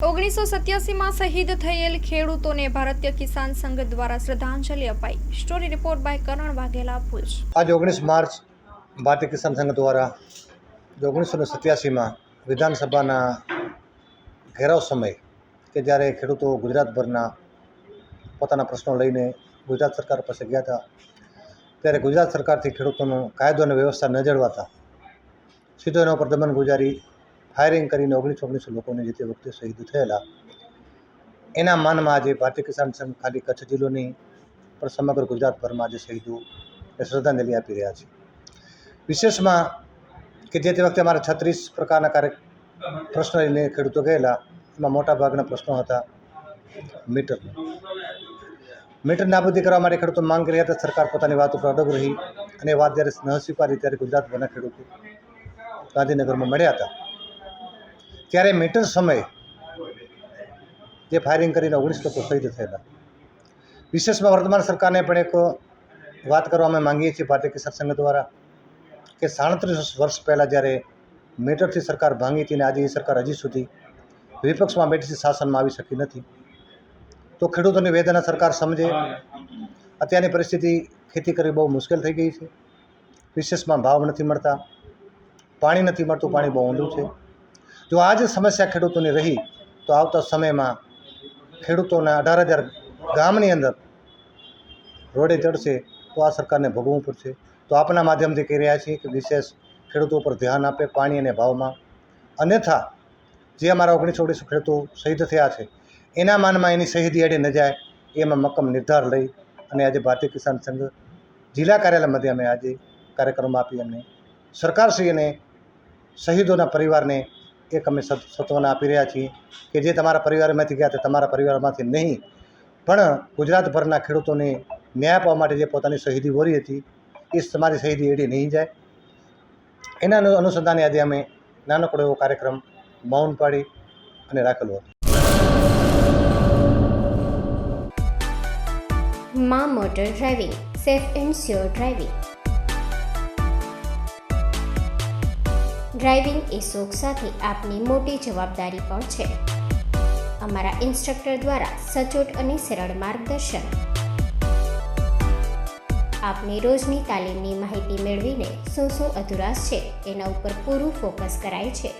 1987 શહીદ થયેલ ખેડૂતોને ભારતીય કિસાન સંઘ દ્વારા શ્રદ્ધાંજલિ અપાઈ। સ્ટોરી રિપોર્ટ બાય કરણ વાઘેલા ભુજ। आज 19 मार्च भारतीय किसान संघ द्वारा जो 1987 में विधानसभा घेराव समय के जयरे खेडूतो गुजरातभरना पोताना प्रश्नों लईने गुजरात सरकार पासे गया था, त्यारे गुजरात सरकार थी खेडूतों कायदो अने व्यवस्था न जळवाता सीधो एना पर दमन गुजारी फायरिंग करीने 19 लोकोने जे ते वखते शहीद थयेला एना मानमा आज भारतीय किसान संघ खाली कच्छ जिल्लो नहीं पर समग्र गुजरातभर में आज शहीदों श्रद्धांजलि आपी रह्या छे। विशेष में कि जे ते वखते अमारा 36 प्रकारना कार्य प्रश्न लईने खेडूतो गयेला, एमां मोटा भागना प्रश्नों हता मीटर नाबूदी करवा माटे खेडूतो मांग करी हती। सरकार पोतानी वात पर अडग रही अने वात ज्यारे न स्वीकारी त्यारे गुजरातभरना खेडूतो गांधीनगर में मळ्या हता। त्यारे मीटर समय जे फायरिंग करीने 19 लोग शहीद थयेला। विशेष में वर्तमान सरकार ने पण एक बात करवा में मांगीए छीए भारतीय किसान संघ द्वारा कि 37 वर्ष पहला जयरे मीटर थी सरकार भांगी थी ने आज ये सरकार हजी सुधी विपक्ष में बैठी शासन में आवी शकी नथी, तो खेडूतोनी वेदना सरकार समझे। अत्यारनी परिस्थिति खेती करवी बहु मुश्केल थई गई है। विशेष में भाव नहीं मळता, पाणी नहीं मळतुं, पाणी बहु ऊंडुं छे। जो आज समस्या खेडूतोनी रही तो आवता समय में खेडूतोना 18,000 गामनी अंदर रोडे चढ़शे तो आ सरकार ने भोगवવું પડશે। तो आपना माध्यम थी कही रह्या छीए कि विशेष खेडूतो पर ध्यान आपे पाणी अने भाव में, अन्यथा जे अमारा 19 खेडूतो शहीद थया छे एना मानमा एनी शहीदी एडे न जाए एमां मक्कम निर्धार लई अने आज भारतीय किसान संघ जिला कार्यालय माध्यमे आज कार्यक्रम आपी अने सरकारश्रीने शहीदोना परिवारने एक अमे सत्वना आपी रह्या छीए कि जे तमारा परिवारमांथी गया ते तमारा परिवारमांथी नहीं पण गुजरातभरना खेडूतोने न्याय पावा माटे जे पोतानी शहीदी वोरी हती ए तमारी शहीदी एडी नहीं जाए एना अनुसंधाने आज अमे नानकड़ो एवो कार्यक्रम मौन पाड़ी अने राखेलो हतो। मां motor driving, safe and sure driving. Driving એ શોખ સાથે આપની મોટી જવાબદારી પણ છે। અમારા ઇન્સ્ટ્રક્ટર દ્વારા સચોટ અને સરળ માર્ગદર્શન આપની રોજની તાલીમની માહિતી મેળવીને શું અધુરાશ છે એના ઉપર પૂરું ફોકસ કરાય છે।